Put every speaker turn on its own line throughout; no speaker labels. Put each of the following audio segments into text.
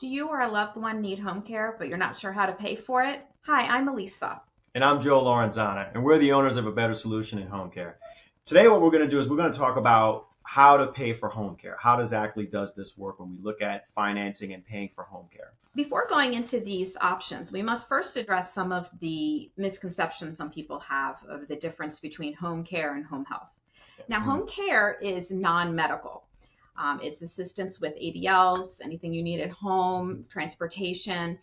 Do you or a loved one need home care, but you're not sure how to pay for it? Hi, I'm Elisa.
And I'm Joe Lorenzana, and we're the owners of A Better Solution in Home Care. Today, what we're going to do is we're going to talk about how to pay for home care. How exactly does this work when we look at financing and paying for home care?
Before going into these options, we must first address some of the misconceptions some people have of the difference between home care and home health. Now, home care is non-medical. It's assistance with ADLs, anything you need at home, transportation.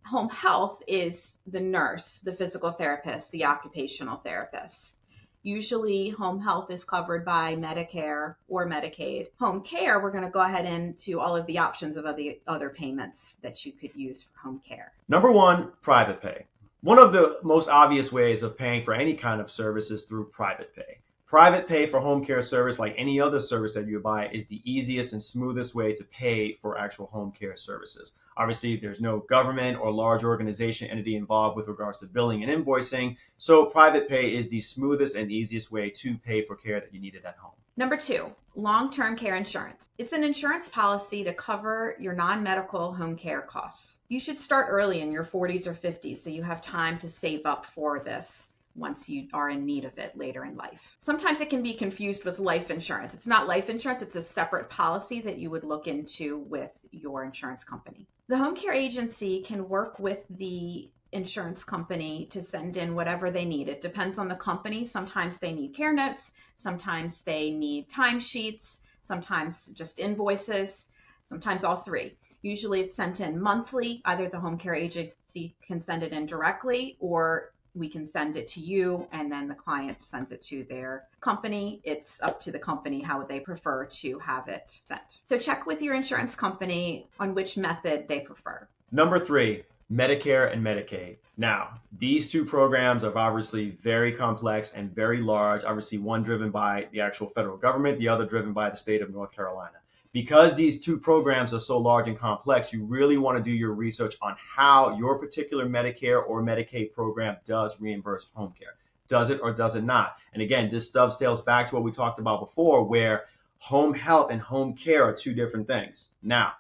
Home health is the nurse, the physical therapist, the occupational therapist. Usually home health is covered by Medicare or Medicaid. Home care, we're going to go ahead into all of the options of other payments that you could use for home care.
Number one, private pay. One of the most obvious ways of paying for any kind of service is through private pay. Private pay for home care service, like any other service that you buy, is the easiest and smoothest way to pay for actual home care services. Obviously, there's no government or large organization entity involved with regards to billing and invoicing, so private pay is the smoothest and easiest way to pay for care that you needed at home.
Number two, long-term care insurance. It's an insurance policy to cover your non-medical home care costs. You should start early in your 40s or 50s so you have time to save up for this once you are in need of it later in life. Sometimes it can be confused with life insurance. It's not life insurance, it's a separate policy that you would look into with your insurance company. The home care agency can work with the insurance company to send in whatever they need. It depends on the company. Sometimes they need care notes, sometimes they need timesheets, sometimes just invoices, sometimes all three. Usually it's sent in monthly. Either the home care agency can send it in directly, or we can send it to you and then the client sends it to their company. It's up to the company how they prefer to have it sent. So check with your insurance company on which method they prefer.
Number three, Medicare and Medicaid. Now, these two programs are obviously very complex and very large, obviously one driven by the actual federal government, the other driven by the state of North Carolina. Because these two programs are so large and complex, you really want to do your research on how your particular Medicare or Medicaid program does reimburse home care. Does it or does it not? And again, this dovetails back to what we talked about before, where home health and home care are two different things. Now,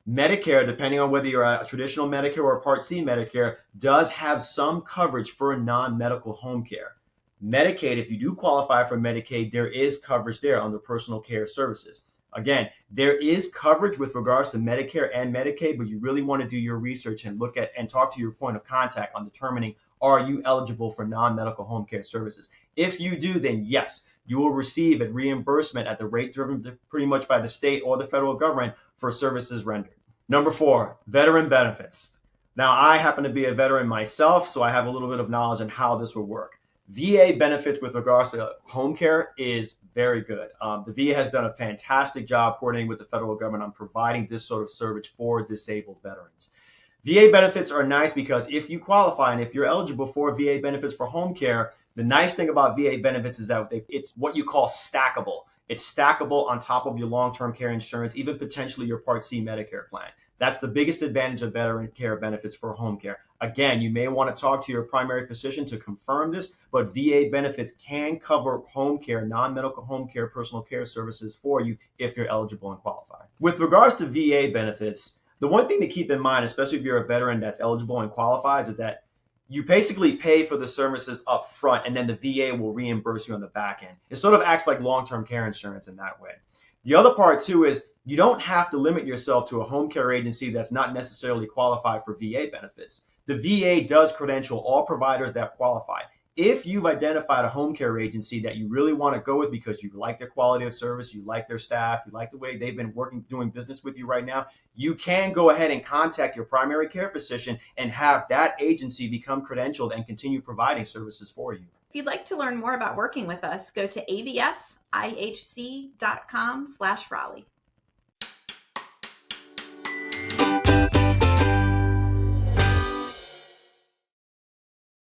Medicare, depending on whether you're a traditional Medicare or a Part C Medicare, does have some coverage for non-medical home care. Medicaid, if you do qualify for Medicaid, there is coverage there under personal care services. Again, there is coverage with regards to Medicare and Medicaid, but you really want to do your research and look at and talk to your point of contact on determining, are you eligible for non-medical home care services? If you do, then yes, you will receive a reimbursement at the rate driven pretty much by the state or the federal government for services rendered. Number four, veteran benefits. Now, I happen to be a veteran myself, so I have a little bit of knowledge on how this will work. VA benefits with regards to home care is very good. The VA has done a fantastic job coordinating with the federal government on providing this sort of service for disabled veterans. VA benefits are nice because if you qualify and if you're eligible for VA benefits for home care, the nice thing about VA benefits is that it's what you call stackable. It's stackable on top of your long-term care insurance, even potentially your Part C Medicare plan. That's the biggest advantage of veteran care benefits for home care. Again, you may want to talk to your primary physician to confirm this, but VA benefits can cover home care, non-medical home care, personal care services for you if you're eligible and qualify. With regards to VA benefits, the one thing to keep in mind, especially if you're a veteran that's eligible and qualifies, is that you basically pay for the services up front and then the VA will reimburse you on the back end. It sort of acts like long-term care insurance in that way. The other part too is you don't have to limit yourself to a home care agency that's not necessarily qualified for VA benefits. The VA does credential all providers that qualify. If you've identified a home care agency that you really want to go with because you like their quality of service, you like their staff, you like the way they've been doing business with you right now, you can go ahead and contact your primary care physician and have that agency become credentialed and continue providing services for you.
If you'd like to learn more about working with us, go to absihc.com/Raleigh.